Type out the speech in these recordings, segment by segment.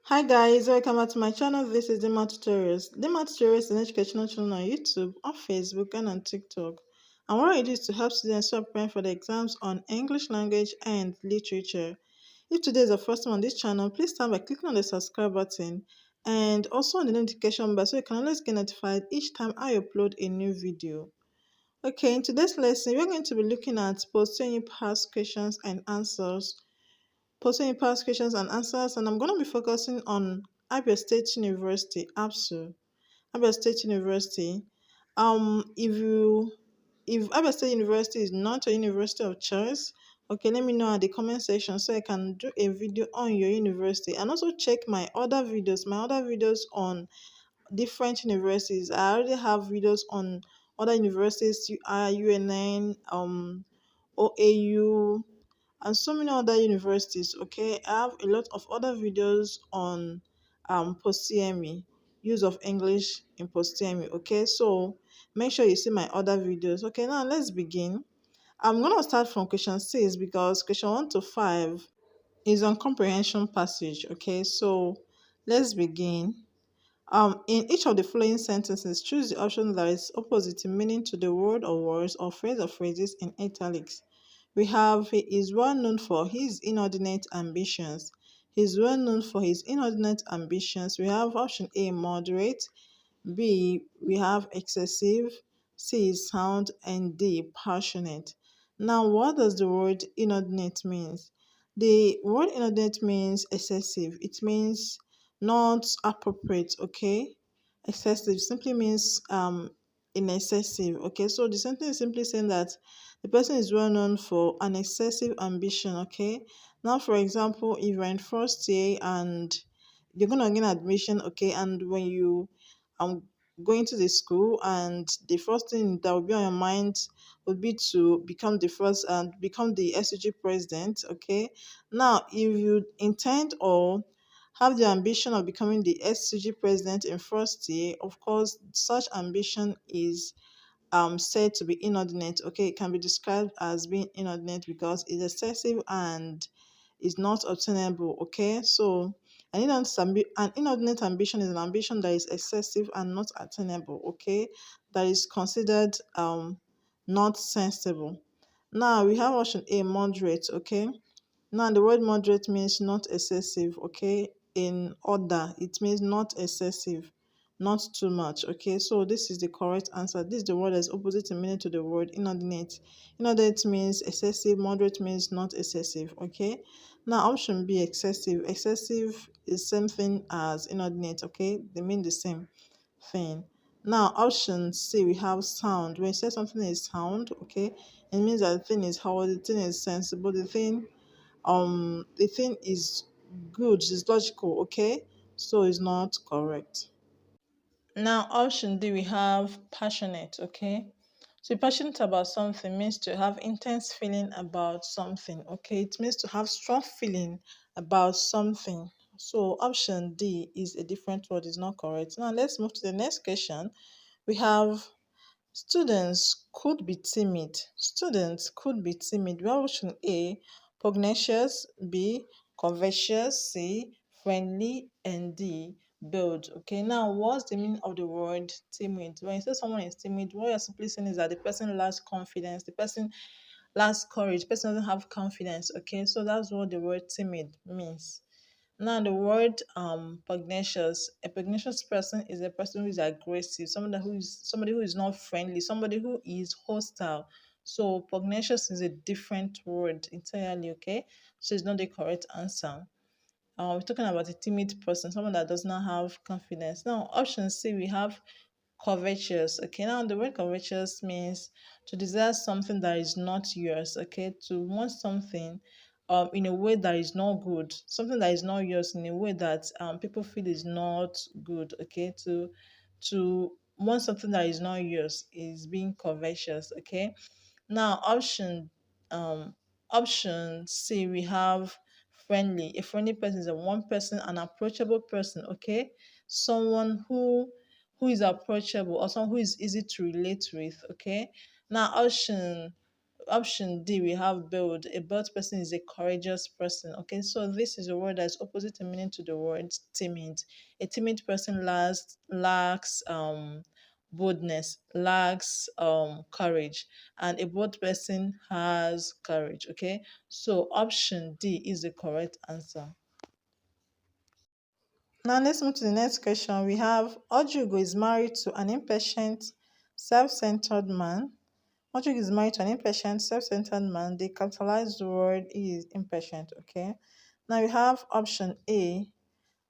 Hi guys, welcome back to my channel. This is Dima Tutorials. Dima Tutorials is an educational channel on YouTube, on Facebook, and on TikTok. And what I do is to help students who are preparing for the exams on English language and literature. If today is the first time on this channel, please start by clicking on the subscribe button and also on the notification bell so you can always get notified each time I upload a new video. Okay, in today's lesson, we're going to be looking at post-UTME past questions and answers, posting past questions and answers, and I'm going to be focusing on Abia State University, Absu. Abia State University. If Abia State University is not a university of choice, okay, let me know in the comment section so I can do a video on your university, and also check my other videos on different universities. I already have videos on other universities, UNN, OAU, and so many other universities. Okay, I have a lot of other videos on post UTME, use of English in post UTME. Okay, so make sure you see my other videos. Okay, now let's begin. I'm gonna start from question 6 because question 1 to 5 is on comprehension passage. Okay, so let's begin. In each of the following sentences, choose the option that is opposite in meaning to the word or words or phrase or phrases in italics. We have he is well known for his inordinate ambitions. He is well known for his inordinate ambitions. We have option A, moderate. B, we have excessive. C is sound. And D, passionate. Now, what does the word inordinate means? The word inordinate means excessive. It means not appropriate, okay? Excessive simply means in excessive, okay? So the sentence is simply saying that the person is well known for an excessive ambition, okay? Now, for example, if you're in first year and you're gonna gain admission, okay, and when you going to the school, and the first thing that will be on your mind would be to become the first and become the SUG president, okay. Now, if you intend or have the ambition of becoming the SUG president in first year, of course, such ambition is said to be inordinate. Okay, it can be described as being inordinate because it's excessive and is not obtainable. Okay, so an inordinate ambition is an ambition that is excessive and not attainable. Okay, that is considered not sensible. Now we have option A, moderate. Okay, now the word moderate means not excessive. Okay, in order it means not excessive, not too much. Okay, so this is the correct answer. This is the word that's opposite in meaning to the word inordinate. Inordinate means excessive, moderate means not excessive. Okay, now option B, excessive. Excessive is same thing as inordinate. Okay, they mean the same thing. Now option C, we have sound. When you say something is sound, okay, it means that the thing is how the thing is sensible, the thing is good, is logical. Okay, so it's not correct. Now, option D, we have passionate, okay? To be passionate about something means to have intense feeling about something, okay? It means to have strong feeling about something. So, option D is a different word, is not correct. Now, let's move to the next question. We have students could be timid. Students could be timid. We have option A, pugnacious, B, covetous, C, friendly, and D, bold. Okay, now what's the meaning of the word timid? When you say someone is timid, what you're simply saying is that the person lacks confidence, the person lacks courage, the person doesn't have confidence. Okay, so that's what the word timid means. Now, the word pugnacious. A pugnacious person is a person who is aggressive, somebody who is not friendly, somebody who is hostile. So pugnacious is a different word entirely, okay? So it's not the correct answer. We're talking about a timid person, someone that does not have confidence. Now, option C, we have covetous. Okay, now the word covetous means to desire something that is not yours. Okay, to want something in a way that is not good, something that is not yours in a way that people feel is not good. Okay, to want something that is not yours is being covetous. Okay, now option C, we have friendly. A friendly person is a one person, an approachable person. Okay, someone who is approachable or someone who is easy to relate with. Okay, now option D, we have bold. A bold person is a courageous person. Okay, so this is a word that is opposite in meaning to the word timid. A timid person lacks boldness, lacks courage, and a bold person has courage. Okay, so option D is the correct answer. Now let's move to the next question. We have Ojugo is married to an impatient, self-centered man. Ojugo is married to an impatient, self-centered man. They capitalize the word is impatient. Okay. Now we have option A,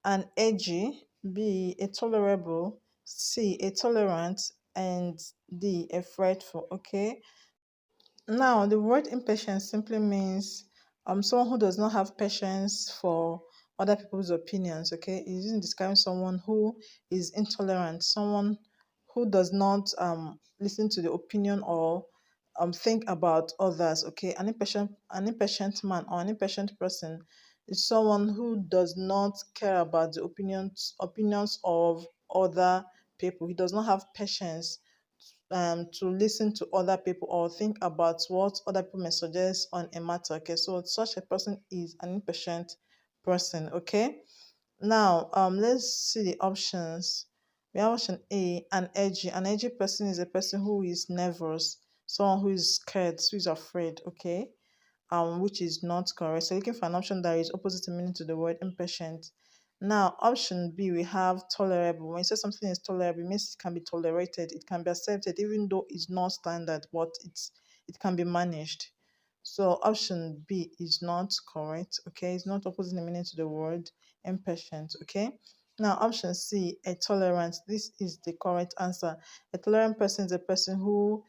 an edgy, B, a tolerable, C, a tolerant, and D, a fretful. Okay. Now, the word impatient simply means someone who does not have patience for other people's opinions. Okay, it isn't describing someone who is intolerant, someone who does not listen to the opinion or think about others. Okay, an impatient man or an impatient person is someone who does not care about the opinions of other people. He does not have patience to listen to other people or think about what other people may suggest on a matter. Okay, so such a person is an impatient person. Okay, now let's see the options. We have option A, an edgy. An edgy person is a person who is nervous, someone who is scared, who is afraid. Okay, which is not correct. So looking for an option that is opposite in meaning to the word impatient. Now, option B, we have tolerable. When you say something is tolerable, it means it can be tolerated, it can be accepted, even though it's not standard, but it can be managed. So option B is not correct. Okay, it's not opposite in meaning to the word impatient. Okay. Now, option C, a tolerant. This is the correct answer. A tolerant person is a person who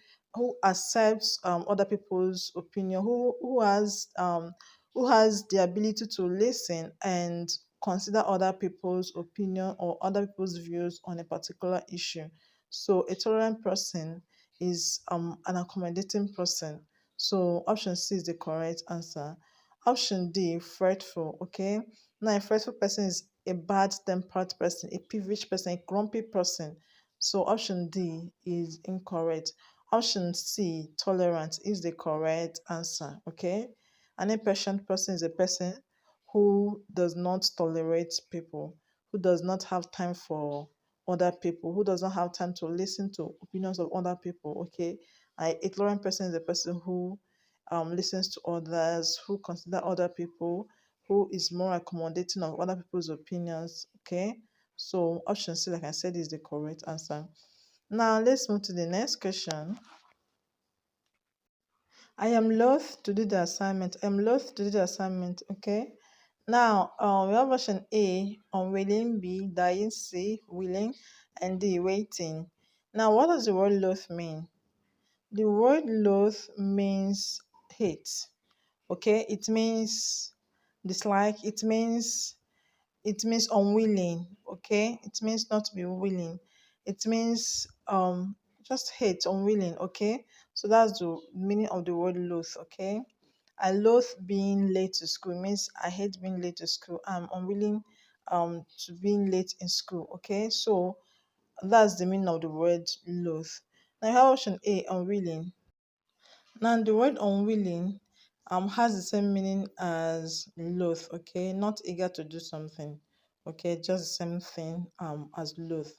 accepts other people's opinion, who has the ability to listen and consider other people's opinion or other people's views on a particular issue. So a tolerant person is an accommodating person. So option C is the correct answer. Option D, fretful. Okay. Now a fretful person is a bad tempered person, a peevish person, a grumpy person. So option D is incorrect. Option C, tolerant, is the correct answer. Okay. An impatient person is a person who does not tolerate people, who does not have time for other people, who does not have time to listen to opinions of other people. Okay. A tolerant person is a person who listens to others, who consider other people, who is more accommodating of other people's opinions. Okay. So option C, like I said, is the correct answer. Now let's move to the next question. I am loath to do the assignment. I'm loath to do the assignment. Okay. Now, we have option A, unwilling, B, dying, C, willing, and D, waiting. Now, what does the word loath mean? The word loath means hate. Okay. It means dislike. It means unwilling. Okay. It means not to be willing. It means just hate, unwilling. Okay. So that's the meaning of the word loath. Okay. I loathe being late to school. It means I hate being late to school. I'm unwilling to being late in school. Okay. So that's the meaning of the word loathe. Now I have option A, unwilling. Now the word unwilling has the same meaning as loath, okay? Not eager to do something. Okay, just the same thing as loath.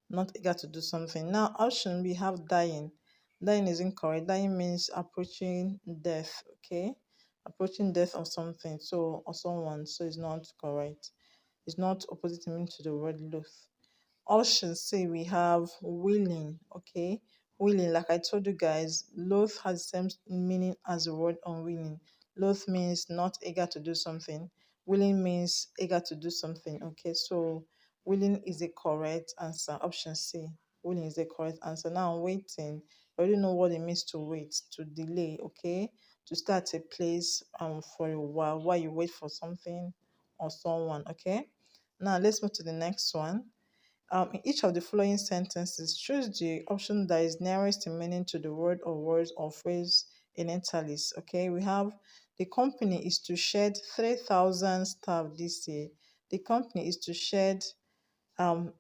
Not eager to do something. Now option we have dying. Dying is incorrect. Dying means approaching death, okay? Approaching death of something, so or someone, so it's not correct. It's not opposite meaning to the word loath. Option C, we have willing. Okay, willing, like I told you guys, loath has the same meaning as the word unwilling. Loath means not eager to do something. Willing means eager to do something. Okay, so willing is the correct answer. Option C, willing is the correct answer. Now waiting. I already know what it means to wait, to delay. Okay, to start a place for a while you wait for something or someone. Okay, now let's move to the next one. In each of the following sentences, choose the option that is nearest in meaning to the word or words or phrase in italics. Okay, we have the company is to shed 3,000 staff this year. The company is to shed um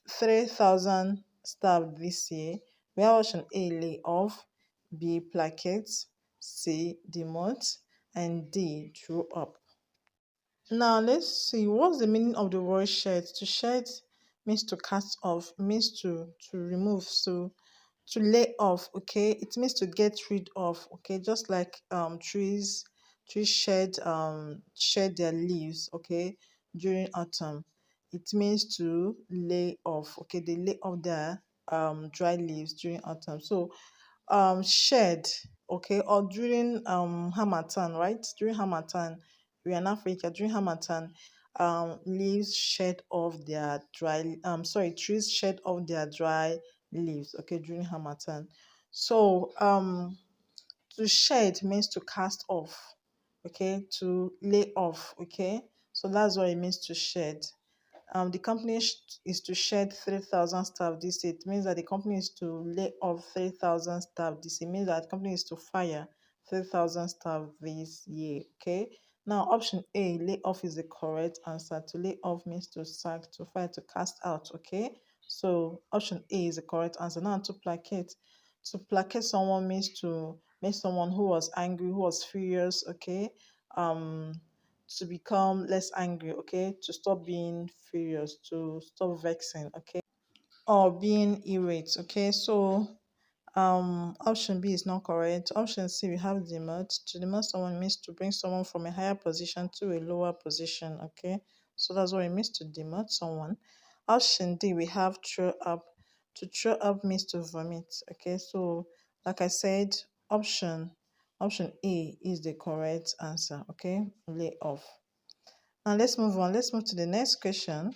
3,000 staff this year. We have option A, lay off, B, placates, C. Demote, and D. Throw up. Now let's see what's the meaning of the word shed. To shed means to cast off, means to remove, so to lay off. Okay, it means to get rid of. Okay, just like trees shed their leaves, okay, during autumn. It means to lay off. Okay, they lay off their dry leaves during autumn. So shed, okay, or during harmattan, right? During harmattan, we are in Africa. During harmattan, leaves shed off their dry sorry, trees shed off their dry leaves, okay, during harmattan. So to shed means to cast off, okay, to lay off, okay. So that's what it means to shed. The company is to shed 3,000 staff this year. It means that the company is to lay off 3,000 staff this year. It means that the company is to fire 3,000 staff this year. Okay. Now, option A, lay off, is the correct answer. To lay off means to sack, to fire, to cast out. Okay. So, option A is the correct answer. Now, to placate. To placate someone means to make someone who was angry, who was furious. Okay. Um, to become less angry, okay, to stop being furious, to stop vexing, okay, or being irate, okay. So option B is not correct. Option C, we have demote. To demote someone means to bring someone from a higher position to a lower position, okay. So that's what it means to demote someone. Option D, we have throw up. To throw up means to vomit, okay. So like I said, option A is the correct answer, okay. Lay off. Now let's move on. Let's move to the next question.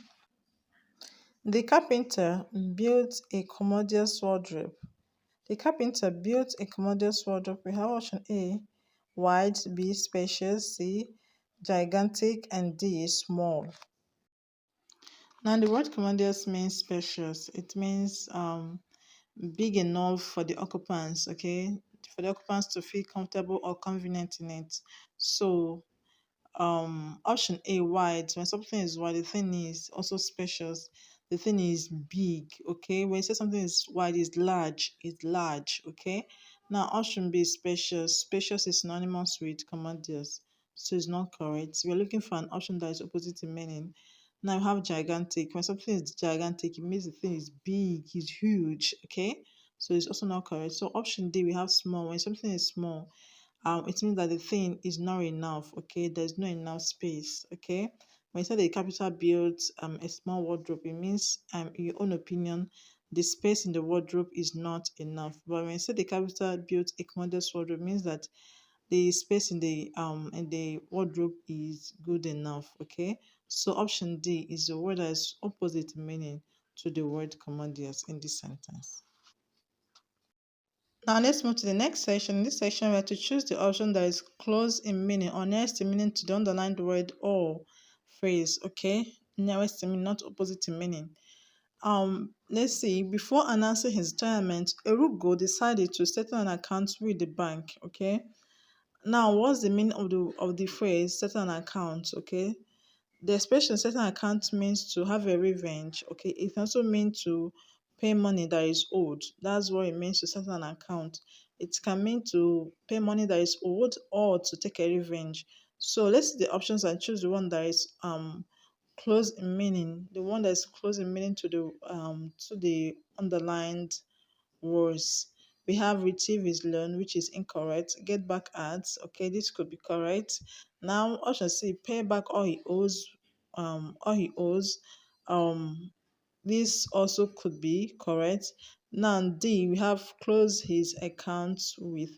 The carpenter built a commodious wardrobe. The carpenter built a commodious wardrobe. We have option A, wide, B, spacious, C, gigantic, and D, small. Now the word commodious means spacious. It means big enough for the occupants, okay? For the occupants to feel comfortable or convenient in it. So option A, wide. When something is wide, the thing is also spacious, the thing is big, okay. When you say something is wide, it's large, okay. Now option B, spacious. Spacious is synonymous with commodious, so it's not correct. We're looking for an option that is opposite in meaning. Now we have gigantic. When something is gigantic, it means the thing is big, is huge, okay. So it's also not correct. So option D, we have small. When something is small, it means that the thing is not enough, okay. There's not enough space, okay. When you say the capital builds a small wardrobe, it means in your own opinion, the space in the wardrobe is not enough. But when you say the capital built a commodious wardrobe, it means that the space in the wardrobe is good enough, okay. So option D is the word that is opposite meaning to the word commodious in this sentence. Now let's move to the next section. In this section, we have to choose the option that is close in meaning or nearest in meaning to the underlined word or phrase. Okay, nearest in meaning, not opposite in meaning. Let's see. Before announcing his retirement, Erugo decided to settle an account with the bank. Okay. Now, what's the meaning of the phrase settle an account? Okay. The expression settle an account means to have a revenge. Okay, it can also mean to pay money that is owed. That's what it means to settle an account. It can mean to pay money that is owed or to take a revenge. So let's see the options and choose the one that is close in meaning. The one that is close in meaning to the underlined words. We have retrieve his loan, which is incorrect. Get back ads. Okay, this could be correct. Now, option C, pay back all he owes. All he owes. Um, this also could be correct. Now, D, we have close his accounts with.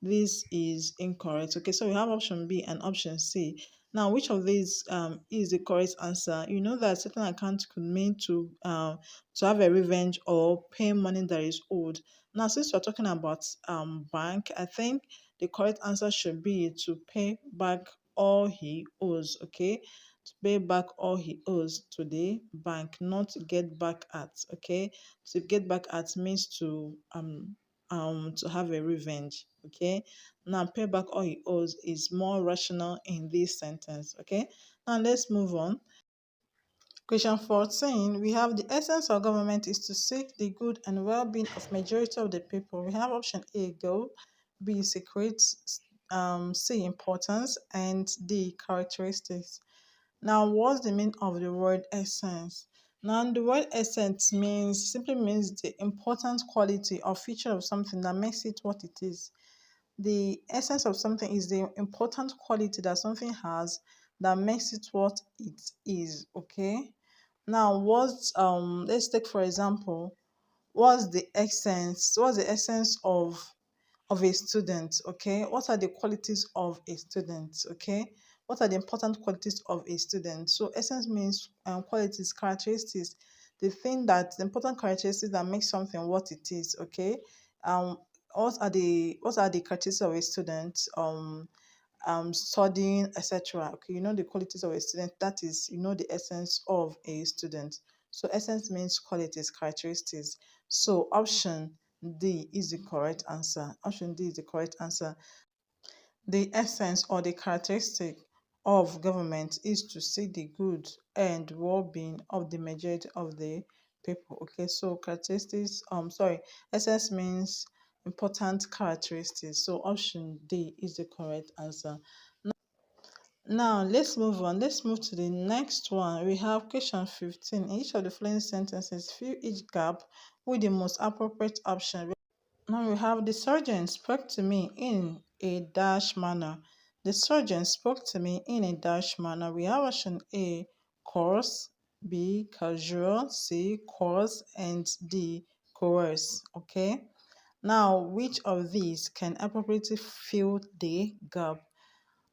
This is incorrect. Okay, so we have option B and option C. Now, which of these is the correct answer? You know that certain account could mean to have a revenge or pay money that is owed. Now, since we're talking about bank, I think the correct answer should be to pay back all he owes. Okay, to pay back all he owes to the bank, not get back at. Okay, to get back at means to have a revenge. Okay, now pay back all he owes is more rational in this sentence. Okay, now let's move on. Question 14, we have the essence of government is to seek the good and well-being of majority of the people. We have option A, goal. B, secret, C, importance, and D, characteristics. Now, what's the meaning of the word essence? Now, the word essence simply means the important quality or feature of something that makes it what it is. The essence of something is the important quality that something has that makes it what it is. Okay. Now, let's take for example, what's the essence of a student? Okay, what are the qualities of a student? Okay, what are the important qualities of a student? So essence means qualities, characteristics, the important characteristics that make something what it is. Okay, um what are the characteristics of a student? Studying, etc. Okay, you know the qualities of a student, that is, you know the essence of a student. So essence means qualities, characteristics. So option D is the correct answer. Option D is the correct answer. The essence or the characteristic of government is to seek the good and well-being of the majority of the people. Okay, so essence means important characteristics. So option D is the correct answer. Now let's move on. Let's move to the next one. We have question 15. In each of the following sentences, fill each gap with the most appropriate option. Now we have the surgeon spoke to me in a dash manner. The surgeon spoke to me in a dash manner. We have option A, coarse, B, casual, C, coarse, and D, coerce. Okay. Now, which of these can appropriately fill the gap?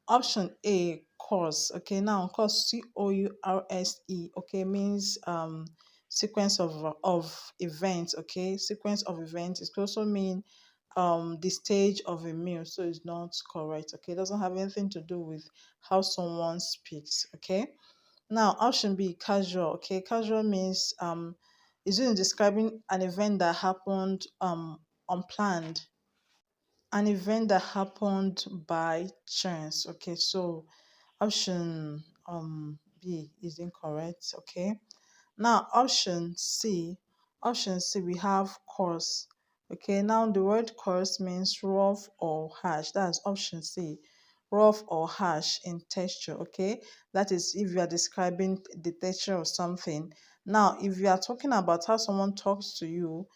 Option A, course. Okay, now course, COURSE. Okay, means sequence of events. Okay, sequence of events. It could also mean the stage of a meal. So it's not correct. Okay, it doesn't have anything to do with how someone speaks. Okay. Now option B, casual. Okay, casual means is it describing an event that happened unplanned, an event that happened by chance. Okay, so option B is incorrect. Okay, now option C, we have coarse. Okay, now the word coarse means rough or harsh. That's option C, rough or harsh in texture. Okay, that is if you are describing the texture of something. Now, if you are talking about how someone talks to you,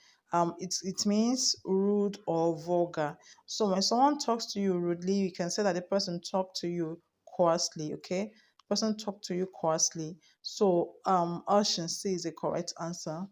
it means rude or vulgar. So when someone talks to you rudely, you can say that the person talked to you coarsely. Okay, person talked to you coarsely. So option C is the correct answer.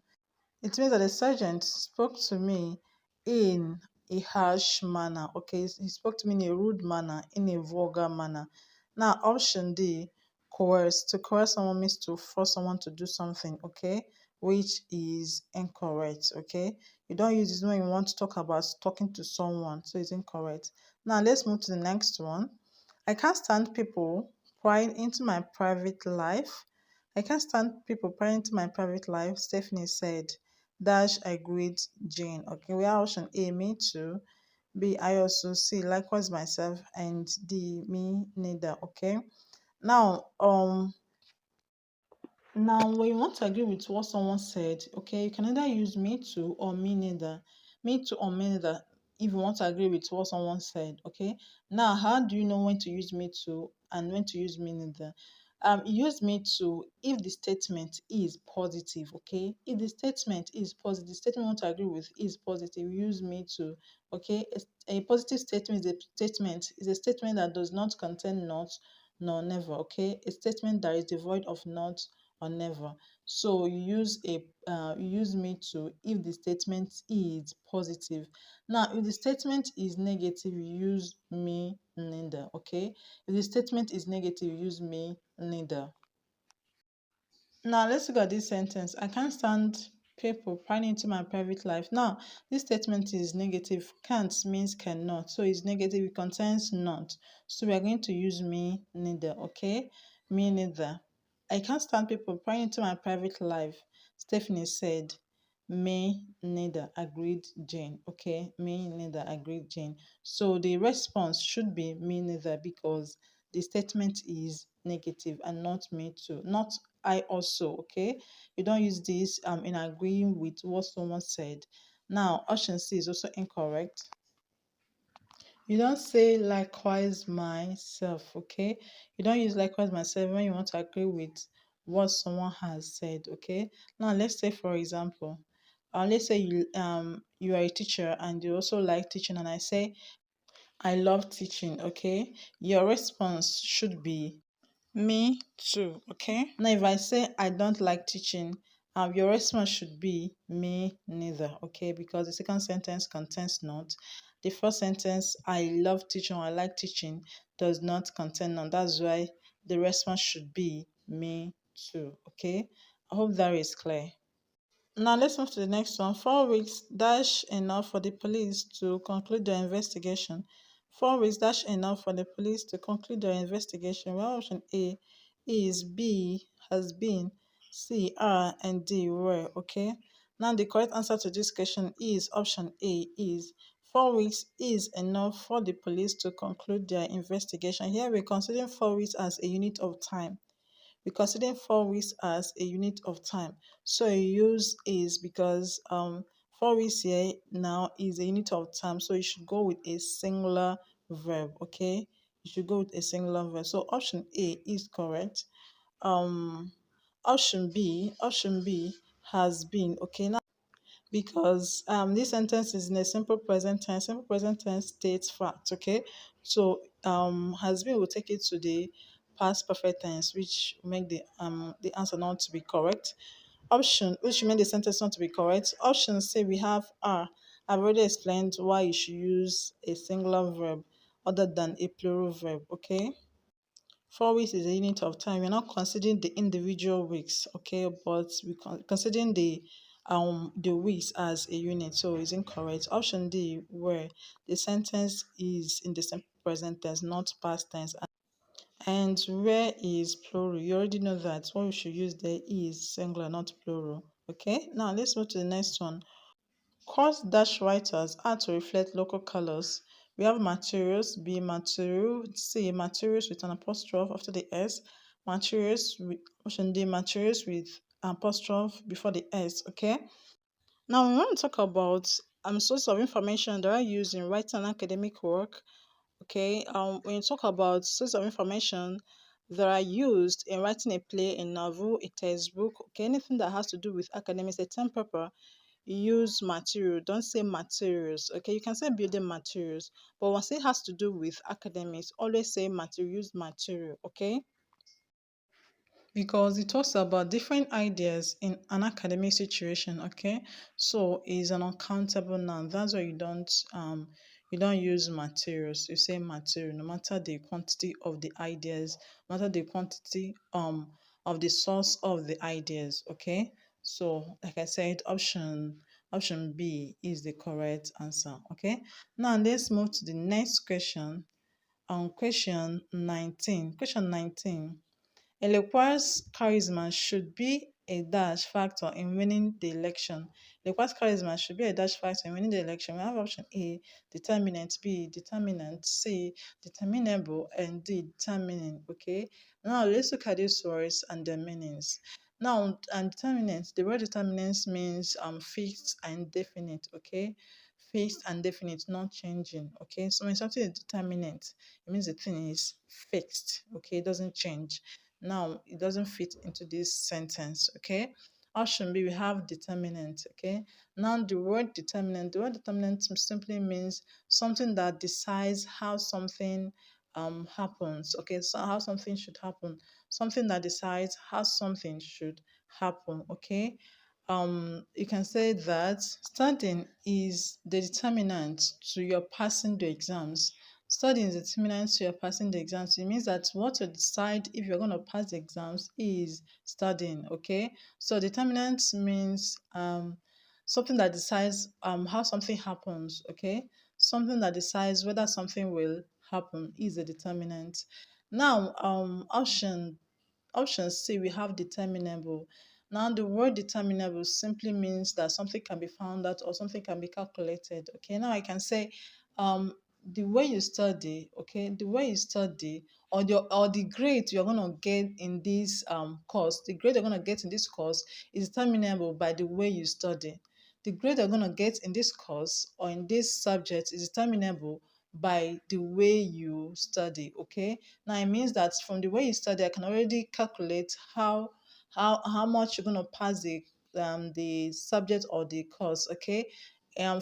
It means that the sergeant spoke to me in a harsh manner. Okay, he spoke to me in a rude manner, in a vulgar manner. Now, option D, coerce. To coerce someone means to force someone to do something, okay, which is incorrect, okay. You don't use this when you want to talk about talking to someone, so it's incorrect. Now, let's move to the next one. I can't stand people prying into my private life. I can't stand people prying into my private life, Stephanie said. Dash agreed Jane. Okay, we have option A, me too. B, I also. C, likewise myself, and D, me neither. Okay. Now, when you want to agree with what someone said, okay, you can either use me too or me neither. Me too or me neither if you want to agree with what someone said, okay? Now, how do you know when to use me too and when to use me neither? Use me too if the statement is positive, okay? If the statement is positive, the statement you want to agree with is positive, use me too, okay? A positive statement is a statement that does not contain not nor never, okay? A statement that is devoid of not or never. So you use me to if the statement is positive. Now, if the statement is negative, you use me neither. Okay. If the statement is negative, you use me neither. Now let's look at this sentence. I can't stand people prying into my private life. Now, this statement is negative. Can't means cannot. So it's negative. It contains not. So we are going to use me neither. Okay? Me neither. I can't stand people prying into my private life. Stephanie said, me neither, agreed Jane. Okay? Me neither, agreed Jane. So the response should be me neither because the statement is negative and not me too. Not I also, okay? You don't use this in agreeing with what someone said. Now, option C is also incorrect. You don't say likewise myself, okay? You don't use likewise myself when you want to agree with what someone has said, okay? Now let's say for example, let's say you are a teacher and you also like teaching, and I say I love teaching, okay? Your response should be me too, okay? Now, if I say I don't like teaching, your response should be me neither, okay? Because the second sentence contains not. The first sentence, I love teaching or I like teaching, does not contain none. That's why the response should be me too, okay? I hope that is clear. Now let's move to the next one. 4 weeks dash enough for the police to conclude their investigation. 4 weeks dash enough for the police to conclude their investigation. Well, option A is, B has been, C are, and D were. Okay. Now the correct answer to this question is option A is 4 weeks is enough for the police to conclude their investigation. Here we're considering 4 weeks as a unit of time. We're considering 4 weeks as a unit of time. So you use is because 4 weeks here now is a unit of time. So you should go with a singular verb, okay? You should go with a singular verb. So option A is correct. Um option B has been, okay? Now because this sentence is in a simple present tense. Simple present tense states fact, okay? So has been will take it to the past perfect tense, which make the answer not to be correct. Option, which make the sentence not to be correct. Option say we have are. I've already explained why you should use a singular verb other than a plural verb, okay? 4 weeks is a unit of time. We're not considering the individual weeks, okay, but we're considering the weeks as a unit, so it's incorrect. Option D, where the sentence is in the simple present tense, not past tense, and where is plural. You already know that what we should use there is singular, not plural. Okay, now let's move to the next one. Course dash writers are to reflect local colors. We have materials, B material, C materials with an apostrophe after the S, materials with option D materials with an apostrophe before the S. Okay. Now we want to talk about sources of information that are used in writing an academic work. Okay. When you talk about sources of information that are used in writing a play, a novel, a textbook, okay, anything that has to do with academics, a term paper, use material, don't say materials, okay? You can say building materials, but once it has to do with academics, always say material, use material, okay? Because it talks about different ideas in an academic situation, okay? So it's an uncountable noun. That's why you don't use materials. You say material, no matter the quantity of the ideas, no matter the quantity of the source of the ideas, okay? So like I said, option B is the correct answer, okay? Now let's move to the next question. Question 19. Question 19. Eloquence charisma should be a dash factor in winning the election. Eloquence charisma should be a dash factor in winning the election. We have option A, determinant, B, determinant, C, determinable, and D, determining. Okay. Now let's look at these words and their meanings. Now, and determinant, the word determinant means fixed and definite. Okay. Fixed and definite, not changing. Okay. So when something is determinant, it means the thing is fixed. Okay. It doesn't change. Now, it doesn't fit into this sentence, okay? Option B, we have determinant, okay? Now, the word determinant simply means something that decides how something happens, okay? So how something should happen, something that decides how something should happen, okay? You can say that studying is the determinant to your passing the exams. Studying is determinant to your passing the exams. It means that what you decide if you're going to pass the exams is studying, okay? So determinant means something that decides how something happens, okay? Something that decides whether something will happen is a determinant. Now, option C, we have determinable. Now, the word determinable simply means that something can be found out or something can be calculated. Okay, now I can say, the way you study, okay, the way you study, or the grade you're gonna get in this course, the grade you're gonna get in this course is determinable by the way you study. The grade you're gonna get in this course or in this subject is determinable by the way you study. Okay, now it means that from the way you study, I can already calculate how much you're going to pass the subject or the course. Okay,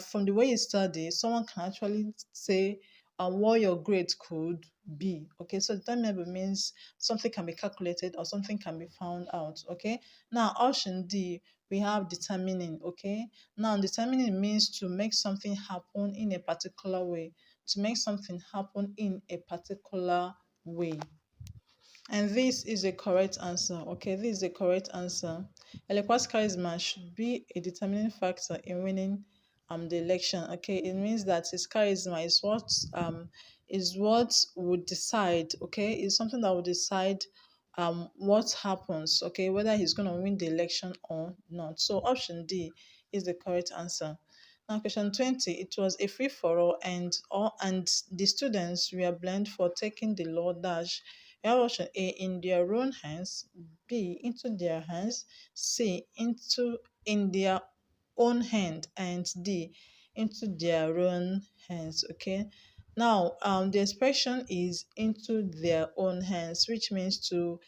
from the way you study, someone can actually say what your grade could be. Okay, so determinable means something can be calculated or something can be found out. Okay, now option D, we have determining. Okay, now determining means to make something happen in a particular way, to make something happen in a particular way. And this is a correct answer. Okay, this is a correct answer. Eloquence charisma should be a determining factor in winning the election. Okay, it means that his charisma is what would decide. Okay, it's something that would decide what happens. Okay, whether he's gonna win the election or not. So option D is the correct answer. Now, question 20. It was a free for all, and the students were blamed for taking the law dash. You have option A, in their own hands, B, into their hands, C, into in their own hand, and D, into their own hands. Okay. Now, the expression is into their own hands, which means to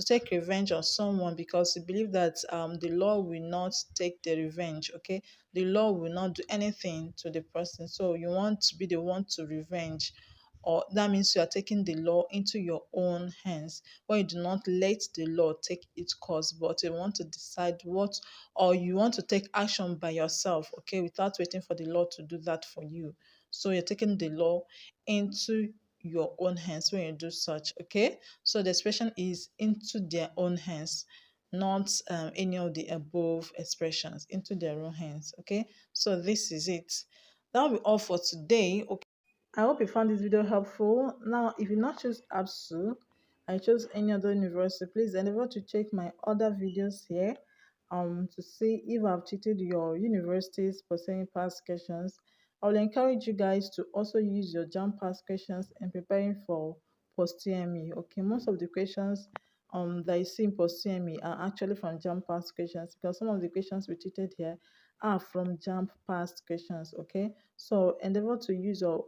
take revenge on someone, because you believe that the law will not take the revenge. Okay, the law will not do anything to the person, so you want to be the one to revenge, or that means you are taking the law into your own hands, where you do not let the law take its course, but you want to decide what, or you want to take action by yourself, okay, without waiting for the law to do that for you. So you're taking the law into your own hands when you do such. Okay, so the expression is into their own hands, not any of the above expressions. Into their own hands. Okay, so this is it. That'll be all for today. Okay, I hope you found this video helpful. Now, if you not choose Absu, I chose any other university, please endeavor to check my other videos here to see if I've cheated your universities for saying past questions. I will encourage you guys to also use your jump past questions in preparing for post UTME. Okay, most of the questions that you see in post UTME are actually from jump past questions, because some of the questions we treated here are from jump past questions. Okay, so endeavor to use your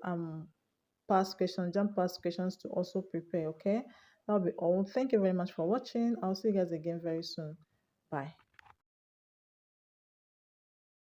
past questions, jump past questions to also prepare. Okay, that'll be all. Thank you very much for watching. I'll see you guys again very soon. Bye.